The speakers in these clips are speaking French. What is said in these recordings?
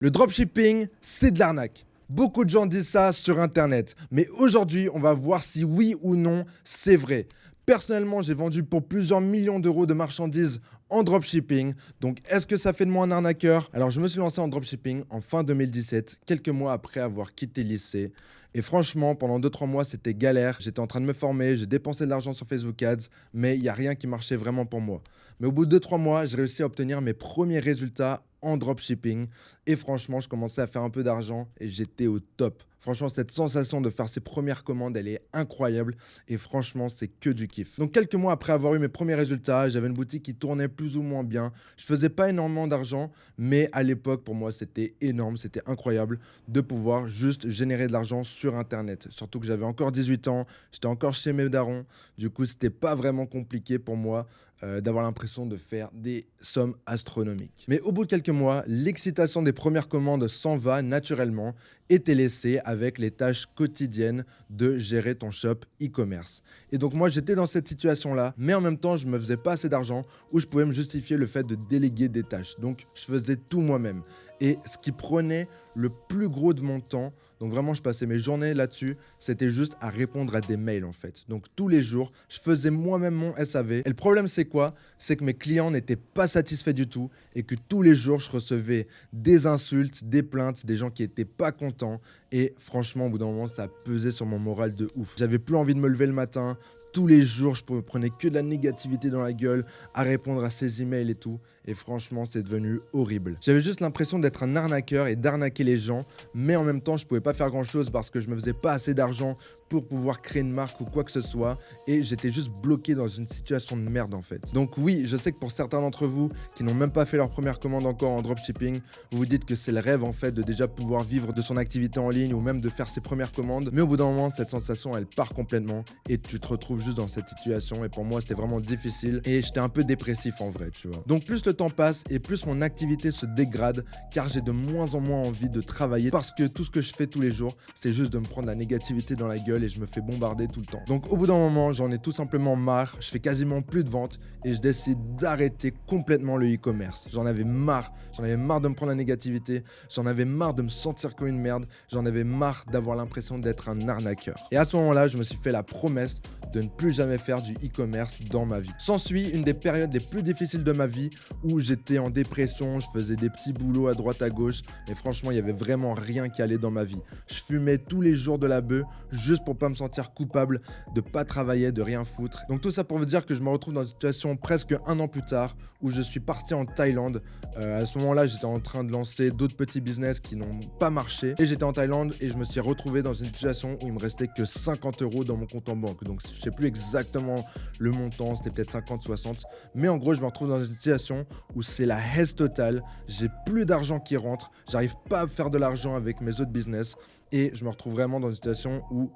Le dropshipping, c'est de l'arnaque. Beaucoup de gens disent ça sur Internet. Mais aujourd'hui, on va voir si oui ou non c'est vrai. Personnellement, j'ai vendu pour plusieurs millions d'euros de marchandises en dropshipping. Donc, est-ce que ça fait de moi un arnaqueur? Alors, je me suis lancé en dropshipping en fin 2017, quelques mois après avoir quitté le lycée. Et franchement, pendant 2-3 mois, c'était galère. J'étais en train de me former, j'ai dépensé de l'argent sur Facebook Ads, mais il n'y a rien qui marchait vraiment pour moi. Mais au bout de 2-3 mois, j'ai réussi à obtenir mes premiers résultats en dropshipping. Et franchement, je commençais à faire un peu d'argent et j'étais au top. Franchement, cette sensation de faire ses premières commandes, elle est incroyable. Et franchement, c'est que du kiff. Donc, quelques mois après avoir eu mes premiers résultats, j'avais une boutique qui tournait plus ou moins bien. Je faisais pas énormément d'argent, mais à l'époque, pour moi, c'était énorme. C'était incroyable de pouvoir juste générer de l'argent sur Internet. Surtout que j'avais encore 18 ans, j'étais encore chez mes darons. Du coup, c'était pas vraiment compliqué pour moi d'avoir l'impression de faire des sommes astronomiques. Mais au bout de quelques mois, l'excitation des premières commandes s'en va naturellement et t'es laissé avec les tâches quotidiennes de gérer ton shop e-commerce. Et donc moi, j'étais dans cette situation-là, mais en même temps, je me faisais pas assez d'argent où je pouvais me justifier le fait de déléguer des tâches. Donc, je faisais tout moi-même. Et ce qui prenait le plus gros de mon temps, donc vraiment je passais mes journées là-dessus, c'était juste à répondre à des mails en fait. Donc tous les jours, je faisais moi-même mon SAV. Et le problème c'est quoi? C'est que mes clients n'étaient pas satisfaits du tout et que tous les jours je recevais des insultes, des plaintes, des gens qui n'étaient pas contents. Et franchement, au bout d'un moment, ça a pesé sur mon moral de ouf. J'avais plus envie de me lever le matin. Tous les jours, je me prenais que de la négativité dans la gueule à répondre à ces emails et tout. Et franchement, c'est devenu horrible. J'avais juste l'impression d'être un arnaqueur et d'arnaquer les gens. Mais en même temps, je pouvais pas faire grand chose parce que je me faisais pas assez d'argent pour pouvoir créer une marque ou quoi que ce soit. Et j'étais juste bloqué dans une situation de merde en fait. Donc oui, je sais que pour certains d'entre vous qui n'ont même pas fait leur première commande encore en dropshipping, vous vous dites que c'est le rêve en fait de déjà pouvoir vivre de son activité en ligne ou même de faire ses premières commandes. Mais au bout d'un moment, cette sensation, elle part complètement et tu te retrouves juste dans cette situation. Et pour moi, c'était vraiment difficile et j'étais un peu dépressif en vrai, tu vois. Donc plus le temps passe et plus mon activité se dégrade car j'ai de moins en moins envie de travailler parce que tout ce que je fais tous les jours, c'est juste de me prendre la négativité dans la gueule et je me fais bombarder tout le temps. Donc au bout d'un moment, j'en ai tout simplement marre, je fais quasiment plus de ventes et je décide d'arrêter complètement le e-commerce. J'en avais marre de me prendre la négativité, j'en avais marre de me sentir comme une merde, j'en avais marre d'avoir l'impression d'être un arnaqueur. Et à ce moment-là, je me suis fait la promesse de ne plus jamais faire du e-commerce dans ma vie. S'ensuit une des périodes les plus difficiles de ma vie où j'étais en dépression, je faisais des petits boulots à droite à gauche, mais franchement, il y avait vraiment rien qui allait dans ma vie. Je fumais tous les jours de la beuh juste pour pas me sentir coupable de pas travailler, de rien foutre. Donc tout ça pour vous dire que je me retrouve dans une situation presque un an plus tard où je suis parti en Thaïlande. À ce moment-là, j'étais en train de lancer d'autres petits business qui n'ont pas marché et j'étais en Thaïlande et je me suis retrouvé dans une situation où il me restait que 50 € dans mon compte en banque. Donc je sais plus exactement le montant, c'était peut-être 50, 60, mais en gros, je me retrouve dans une situation où c'est la hesse totale. J'ai plus d'argent qui rentre, j'arrive pas à faire de l'argent avec mes autres business. Et je me retrouve vraiment dans une situation où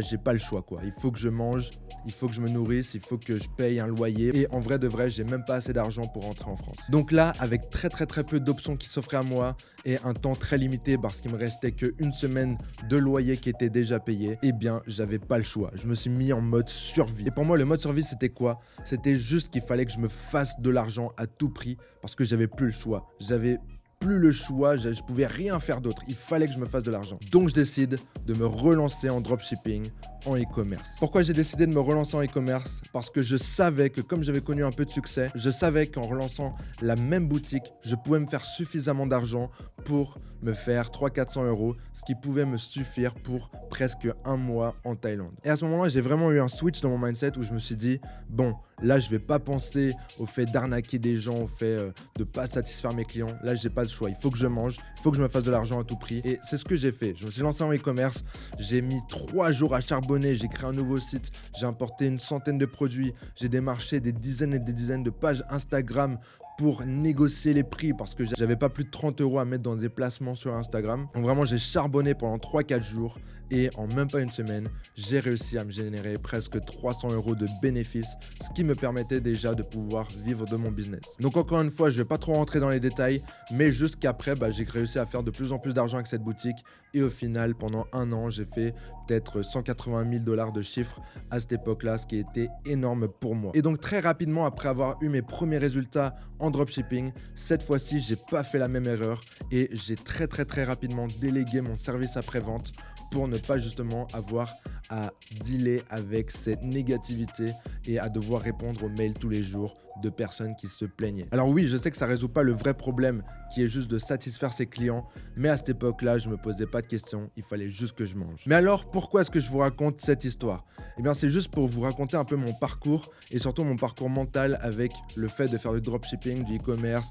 j'ai pas le choix quoi. Il faut que je mange, il faut que je me nourrisse, il faut que je paye un loyer. Et en vrai de vrai, j'ai même pas assez d'argent pour rentrer en France. Donc là, avec très peu d'options qui s'offraient à moi et un temps très limité parce qu'il me restait qu'une semaine de loyer qui était déjà payé, eh bien j'avais pas le choix. Je me suis mis en mode survie. Et pour moi, le mode survie, c'était quoi? C'était juste qu'il fallait que je me fasse de l'argent à tout prix parce que j'avais plus le choix. J'avais plus le choix, je pouvais rien faire d'autre, il fallait que je me fasse de l'argent. Donc je décide de me relancer en dropshipping, en e-commerce. Pourquoi j'ai décidé de me relancer en e-commerce? Parce que je savais que comme j'avais connu un peu de succès, je savais qu'en relançant la même boutique, je pouvais me faire suffisamment d'argent pour me faire 300-400 €, ce qui pouvait me suffire pour presque un mois en Thaïlande. Et à ce moment-là, j'ai vraiment eu un switch dans mon mindset où je me suis dit, bon, là, je vais pas penser au fait d'arnaquer des gens, au fait de pas satisfaire mes clients. Là, j'ai pas le choix. Il faut que je mange, il faut que je me fasse de l'argent à tout prix. Et c'est ce que j'ai fait. Je me suis lancé en e-commerce. J'ai mis 3 jours à charbonner. J'ai créé un nouveau site. J'ai importé une centaine de produits. J'ai démarché des dizaines et des dizaines de pages Instagram pour négocier les prix parce que j'avais pas plus de 30 € à mettre dans des placements sur Instagram. Donc vraiment, j'ai charbonné pendant 3-4 jours et en même pas une semaine, j'ai réussi à me générer presque 300 € de bénéfices, ce qui me permettait déjà de pouvoir vivre de mon business. Donc encore une fois, je vais pas trop rentrer dans les détails, mais jusqu'après, j'ai réussi à faire de plus en plus d'argent avec cette boutique et au final, pendant un an, j'ai fait peut-être 180 000 $ de chiffre à cette époque-là, ce qui était énorme pour moi. Et donc très rapidement, après avoir eu mes premiers résultats en en dropshipping. Cette fois-ci, j'ai pas fait la même erreur et j'ai très rapidement délégué mon service après-vente pour ne pas justement avoir à dealer avec cette négativité et à devoir répondre aux mails tous les jours de personnes qui se plaignaient. Alors oui, je sais que ça résout pas le vrai problème qui est juste de satisfaire ses clients, mais à cette époque-là, je me posais pas de questions, il fallait juste que je mange. Mais alors, pourquoi est-ce que je vous raconte cette histoire? Eh bien, c'est juste pour vous raconter un peu mon parcours et surtout mon parcours mental avec le fait de faire du dropshipping, du e-commerce,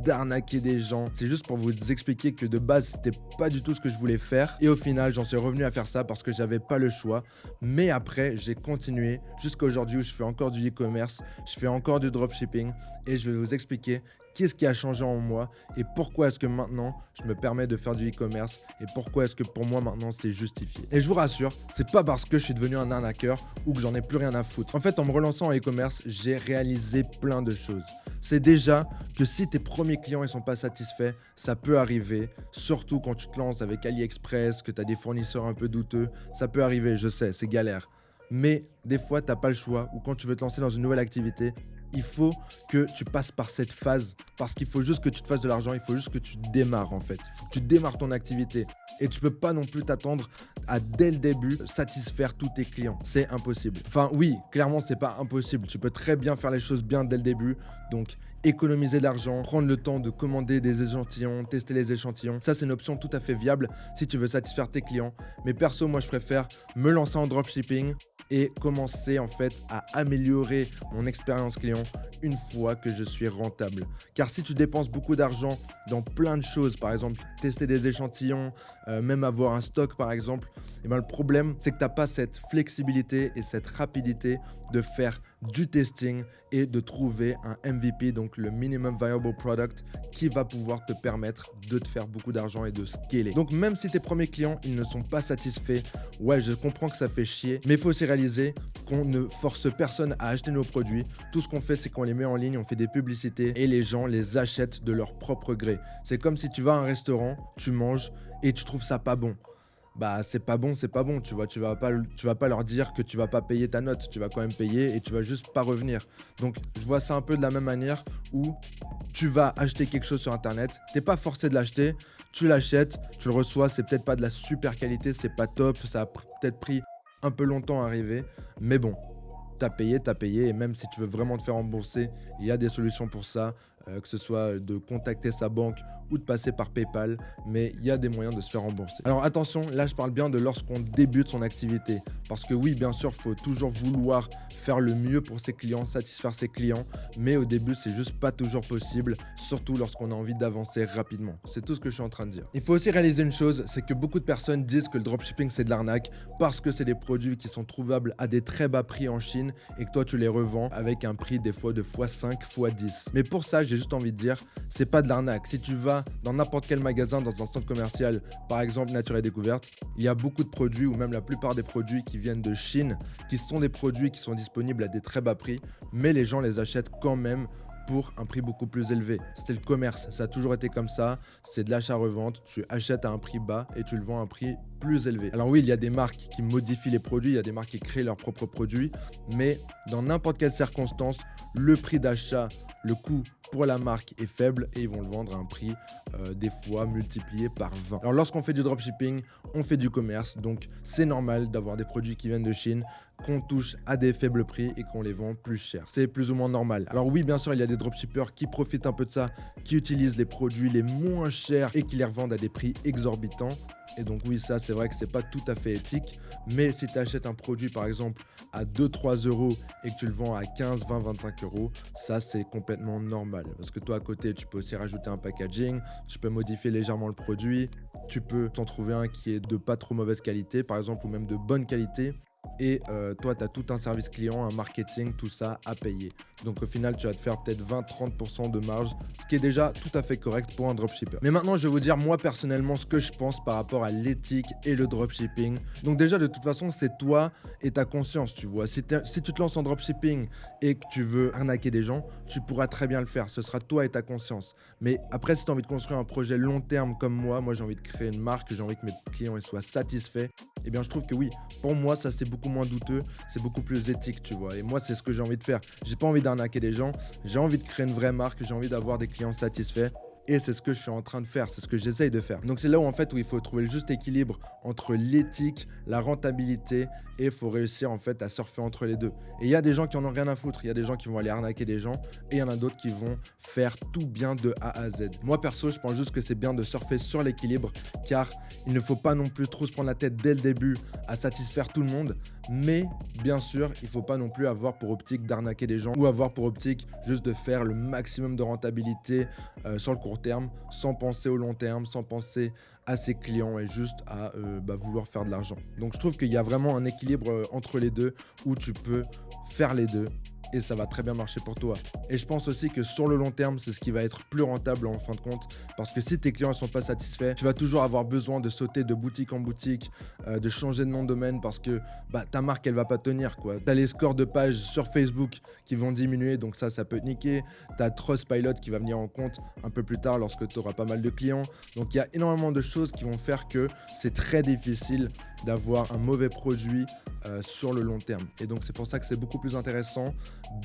d'arnaquer des gens. C'est juste pour vous expliquer que de base, c'était pas du tout ce que je voulais faire et au final, j'en suis revenu à faire ça parce que j'avais pas le choix. Mais après, j'ai continué jusqu'à aujourd'hui où je fais encore du e-commerce, je fais encore du dropshipping et je vais vous expliquer qu'est-ce qui a changé en moi et pourquoi est-ce que maintenant je me permets de faire du e-commerce et pourquoi est-ce que pour moi maintenant c'est justifié. Et je vous rassure, c'est pas parce que je suis devenu un arnaqueur ou que j'en ai plus rien à foutre. En fait, en me relançant en e-commerce, j'ai réalisé plein de choses. C'est déjà que si tes premiers clients ne sont pas satisfaits, ça peut arriver, surtout quand tu te lances avec AliExpress, que tu as des fournisseurs un peu douteux, ça peut arriver, je sais, c'est galère. Mais des fois, tu n'as pas le choix ou quand tu veux te lancer dans une nouvelle activité, il faut que tu passes par cette phase parce qu'il faut juste que tu te fasses de l'argent, il faut juste que tu démarres en fait. Il faut que tu démarres ton activité et tu peux pas non plus t'attendre à dès le début satisfaire tous tes clients. C'est impossible. Enfin oui, clairement c'est pas impossible. Tu peux très bien faire les choses bien dès le début. Donc économiser de l'argent, prendre le temps de commander des échantillons, tester les échantillons. Ça c'est une option tout à fait viable si tu veux satisfaire tes clients. Mais perso, moi je préfère me lancer en dropshipping et commencer en fait à améliorer mon expérience client une fois que je suis rentable. Car si tu dépenses beaucoup d'argent dans plein de choses, par exemple tester des échantillons, même avoir un stock par exemple, et ben le problème c'est que tu n'as pas cette flexibilité et cette rapidité de faire du testing et de trouver un MVP, donc le Minimum Viable Product, qui va pouvoir te permettre de te faire beaucoup d'argent et de scaler. Donc même si tes premiers clients ils ne sont pas satisfaits, ouais je comprends que ça fait chier, mais il faut aussi réaliser qu'on ne force personne à acheter nos produits. Tout ce qu'on fait c'est qu'on les met en ligne, on fait des publicités et les gens les achètent de leur propre gré. C'est comme si tu vas à un restaurant, tu manges et tu trouves ça pas bon. Bah c'est pas bon, tu vois, tu vas pas leur dire que tu vas pas payer ta note, tu vas quand même payer et tu vas juste pas revenir. Donc je vois ça un peu de la même manière où tu vas acheter quelque chose sur internet, t'es pas forcé de l'acheter, tu l'achètes, tu le reçois, c'est peut-être pas de la super qualité, c'est pas top, ça a peut-être pris un peu longtemps à arriver, mais bon, t'as payé et même si tu veux vraiment te faire rembourser, il y a des solutions pour ça, que ce soit de contacter sa banque ou de passer par PayPal, mais il y a des moyens de se faire rembourser. Alors attention, là je parle bien de lorsqu'on débute son activité, parce que oui, bien sûr, il faut toujours vouloir faire le mieux pour ses clients, satisfaire ses clients, mais au début, c'est juste pas toujours possible, surtout lorsqu'on a envie d'avancer rapidement. C'est tout ce que je suis en train de dire. Il faut aussi réaliser une chose, c'est que beaucoup de personnes disent que le dropshipping c'est de l'arnaque parce que c'est des produits qui sont trouvables à des très bas prix en Chine et que toi tu les revends avec un prix des fois de x5, x10. Mais pour ça, j'ai juste envie de dire, c'est pas de l'arnaque. Si tu vas dans n'importe quel magasin, dans un centre commercial, par exemple Nature et Découverte, il y a beaucoup de produits ou même la plupart des produits qui viennent de Chine, qui sont des produits qui sont disponibles à des très bas prix, mais les gens les achètent quand même pour un prix beaucoup plus élevé. C'est le commerce, ça a toujours été comme ça, c'est de l'achat-revente, tu achètes à un prix bas et tu le vends à un prix plus élevé. Alors oui, il y a des marques qui modifient les produits, il y a des marques qui créent leurs propres produits, mais dans n'importe quelle circonstance, le prix d'achat, le coût pour la marque est faible et ils vont le vendre à un prix des fois multiplié par 20. Alors lorsqu'on fait du dropshipping, on fait du commerce, donc c'est normal d'avoir des produits qui viennent de Chine, qu'on touche à des faibles prix et qu'on les vend plus cher. C'est plus ou moins normal. Alors oui, bien sûr, il y a des dropshippers qui profitent un peu de ça, qui utilisent les produits les moins chers et qui les revendent à des prix exorbitants. Et donc oui, ça c'est vrai que c'est pas tout à fait éthique, mais si tu achètes un produit par exemple à 2-3 euros et que tu le vends à 15, 20, 25 euros, ça c'est complètement normal. Parce que toi à côté, tu peux aussi rajouter un packaging, tu peux modifier légèrement le produit, tu peux t'en trouver un qui est de pas trop mauvaise qualité par exemple ou même de bonne qualité. Et toi, tu as tout un service client, un marketing, tout ça à payer. Donc au final, tu vas te faire peut-être 20-30% de marge, ce qui est déjà tout à fait correct pour un dropshipper. Mais maintenant, je vais vous dire moi personnellement ce que je pense par rapport à l'éthique et le dropshipping. Donc déjà, de toute façon, c'est toi et ta conscience, tu vois. Si tu te lances en dropshipping et que tu veux arnaquer des gens, tu pourras très bien le faire. Ce sera toi et ta conscience. Mais après, si tu as envie de construire un projet long terme comme moi j'ai envie de créer une marque, j'ai envie que mes clients ils soient satisfaits, Eh bien, je trouve que oui, pour moi, ça c'est beaucoup moins douteux, c'est beaucoup plus éthique, tu vois. Et moi, c'est ce que j'ai envie de faire. J'ai pas envie d'arnaquer des gens, j'ai envie de créer une vraie marque, j'ai envie d'avoir des clients satisfaits. Et c'est ce que je suis en train de faire, c'est ce que j'essaye de faire. Donc c'est là où en fait où il faut trouver le juste équilibre entre l'éthique, la rentabilité et il faut réussir en fait à surfer entre les deux. Et il y a des gens qui en ont rien à foutre, il y a des gens qui vont aller arnaquer des gens et il y en a d'autres qui vont faire tout bien de A à Z. Moi perso, je pense juste que c'est bien de surfer sur l'équilibre car il ne faut pas non plus trop se prendre la tête dès le début à satisfaire tout le monde. Mais bien sûr, il ne faut pas non plus avoir pour optique d'arnaquer des gens ou avoir pour optique juste de faire le maximum de rentabilité sur le court terme, sans penser au long terme, sans penser à ses clients et juste à vouloir faire de l'argent. Donc je trouve qu'il y a vraiment un équilibre entre les deux où tu peux faire les deux et ça va très bien marcher pour toi. Et je pense aussi que sur le long terme, c'est ce qui va être plus rentable en fin de compte parce que si tes clients ne sont pas satisfaits, tu vas toujours avoir besoin de sauter de boutique en boutique, de changer de nom de domaine parce que ta marque, elle va pas tenir, quoi. Tu as les scores de pages sur Facebook qui vont diminuer, donc ça peut te niquer. Tu as Trustpilot qui va venir en compte un peu plus tard lorsque tu auras pas mal de clients. Donc il y a énormément de choses qui vont faire que c'est très difficile d'avoir un mauvais produit sur le long terme. Et donc c'est pour ça que c'est beaucoup plus intéressant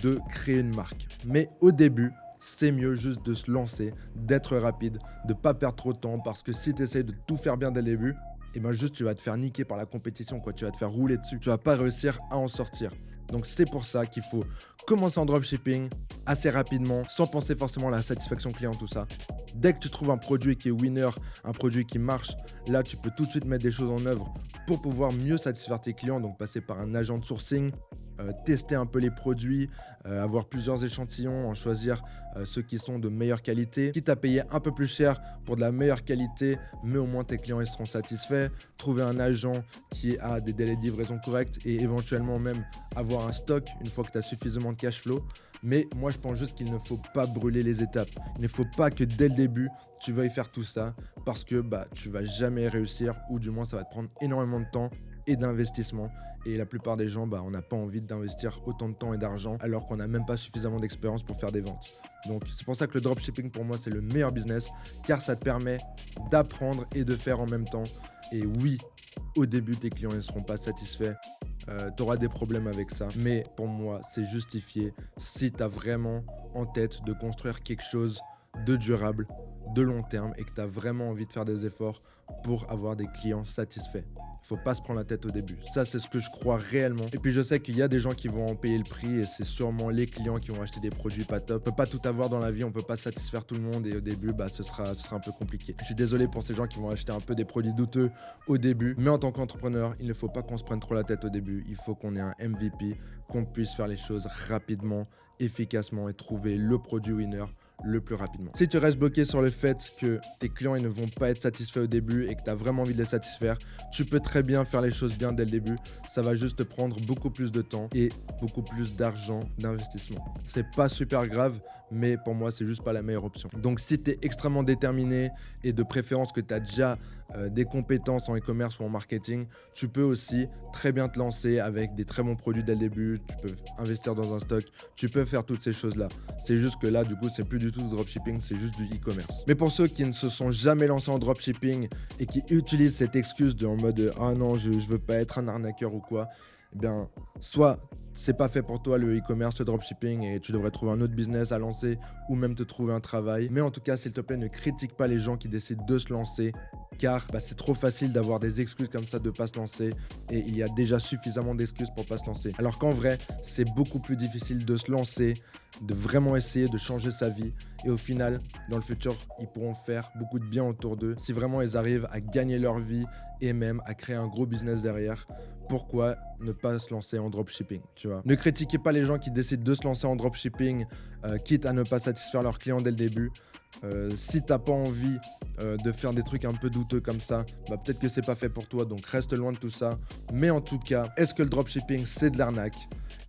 de créer une marque. Mais au début, c'est mieux juste de se lancer, d'être rapide, de ne pas perdre trop de temps parce que si tu essayes de tout faire bien dès le début, et ben juste tu vas te faire niquer par la compétition, quoi. Tu vas te faire rouler dessus. Tu vas pas réussir à en sortir. Donc c'est pour ça qu'il faut commencer en dropshipping assez rapidement, sans penser forcément à la satisfaction client, tout ça. Dès que tu trouves un produit qui est winner, un produit qui marche, là tu peux tout de suite mettre des choses en œuvre pour pouvoir mieux satisfaire tes clients, donc passer par un agent de sourcing, tester un peu les produits, avoir plusieurs échantillons, en choisir ceux qui sont de meilleure qualité, quitte à payer un peu plus cher pour de la meilleure qualité, mais au moins tes clients ils seront satisfaits, trouver un agent qui a des délais de livraison corrects et éventuellement même avoir un stock une fois que tu as suffisamment de cash flow. Mais moi je pense juste qu'il ne faut pas brûler les étapes, il ne faut pas que dès le début tu veuilles faire tout ça parce que tu vas jamais réussir ou du moins ça va te prendre énormément de temps et d'investissement. Et la plupart des gens, on n'a pas envie d'investir autant de temps et d'argent alors qu'on n'a même pas suffisamment d'expérience pour faire des ventes. Donc c'est pour ça que le dropshipping pour moi c'est le meilleur business car ça te permet d'apprendre et de faire en même temps. Et oui, au début tes clients ne seront pas satisfaits. Tu auras des problèmes avec ça. Mais pour moi, c'est justifié si tu as vraiment en tête de construire quelque chose de durable, de long terme et que tu as vraiment envie de faire des efforts pour avoir des clients satisfaits. Il ne faut pas se prendre la tête au début. Ça, c'est ce que je crois réellement. Et puis, je sais qu'il y a des gens qui vont en payer le prix et c'est sûrement les clients qui vont acheter des produits pas top. On ne peut pas tout avoir dans la vie, on ne peut pas satisfaire tout le monde et au début, ce sera un peu compliqué. Je suis désolé pour ces gens qui vont acheter un peu des produits douteux au début. Mais en tant qu'entrepreneur, il ne faut pas qu'on se prenne trop la tête au début. Il faut qu'on ait un MVP, qu'on puisse faire les choses rapidement, efficacement et trouver le produit winner le plus rapidement. Si tu restes bloqué sur le fait que tes clients ils ne vont pas être satisfaits au début et que tu as vraiment envie de les satisfaire, tu peux très bien faire les choses bien dès le début. Ça va juste te prendre beaucoup plus de temps et beaucoup plus d'argent d'investissement. C'est pas super grave, mais pour moi, c'est juste pas la meilleure option. Donc, si tu es extrêmement déterminé et de préférence que tu as déjà des compétences en e-commerce ou en marketing, tu peux aussi très bien te lancer avec des très bons produits dès le début. Tu peux investir dans un stock, tu peux faire toutes ces choses-là. C'est juste que là, du coup, c'est plus du tout du dropshipping, c'est juste du e-commerce. Mais pour ceux qui ne se sont jamais lancés en dropshipping et qui utilisent cette excuse en mode « Ah non, je veux pas être un arnaqueur ou quoi », eh bien, soit c'est pas fait pour toi le e-commerce, le dropshipping et tu devrais trouver un autre business à lancer ou même te trouver un travail. Mais en tout cas, s'il te plaît, ne critique pas les gens qui décident de se lancer car c'est trop facile d'avoir des excuses comme ça de pas se lancer et il y a déjà suffisamment d'excuses pour pas se lancer. Alors qu'en vrai, c'est beaucoup plus difficile de se lancer, de vraiment essayer de changer sa vie et au final, dans le futur, ils pourront faire beaucoup de bien autour d'eux si vraiment ils arrivent à gagner leur vie et même à créer un gros business derrière. Pourquoi ne pas se lancer en dropshipping, tu vois? Ne critiquez pas les gens qui décident de se lancer en dropshipping, quitte à ne pas satisfaire leurs clients dès le début. Si t'as pas envie de faire des trucs un peu douteux comme ça, peut-être que c'est pas fait pour toi, donc reste loin de tout ça. Mais en tout cas, est-ce que le dropshipping c'est de l'arnaque?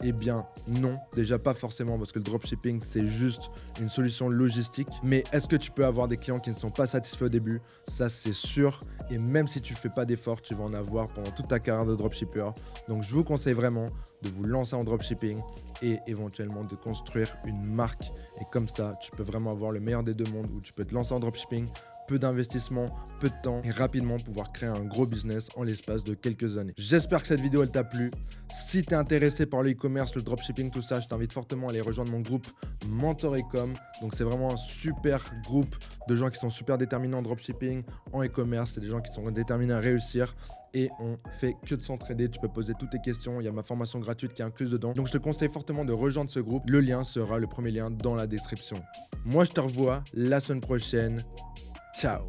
Eh bien non, déjà pas forcément parce que le dropshipping c'est juste une solution logistique. Mais est-ce que tu peux avoir des clients qui ne sont pas satisfaits au début? Ça c'est sûr. Et même si tu fais pas d'efforts, tu vas en avoir pendant toute ta carrière de dropshipper. Donc je vous conseille vraiment de vous lancer en dropshipping et éventuellement de construire une marque. Et comme ça, tu peux vraiment avoir le meilleur des deux mondes où tu peux te lancer en dropshipping peu d'investissement, peu de temps et rapidement pouvoir créer un gros business en l'espace de quelques années. J'espère que cette vidéo elle t'a plu. Si tu es intéressé par le e-commerce, le dropshipping, tout ça, je t'invite fortement à aller rejoindre mon groupe Mentor Ecom. Donc c'est vraiment un super groupe de gens qui sont super déterminés en dropshipping, en e-commerce. C'est des gens qui sont déterminés à réussir. Et on fait que de s'entraider. Tu peux poser toutes tes questions. Il y a ma formation gratuite qui est incluse dedans. Donc je te conseille fortement de rejoindre ce groupe. Le lien sera le premier lien dans la description. Moi je te revois la semaine prochaine. Ciao.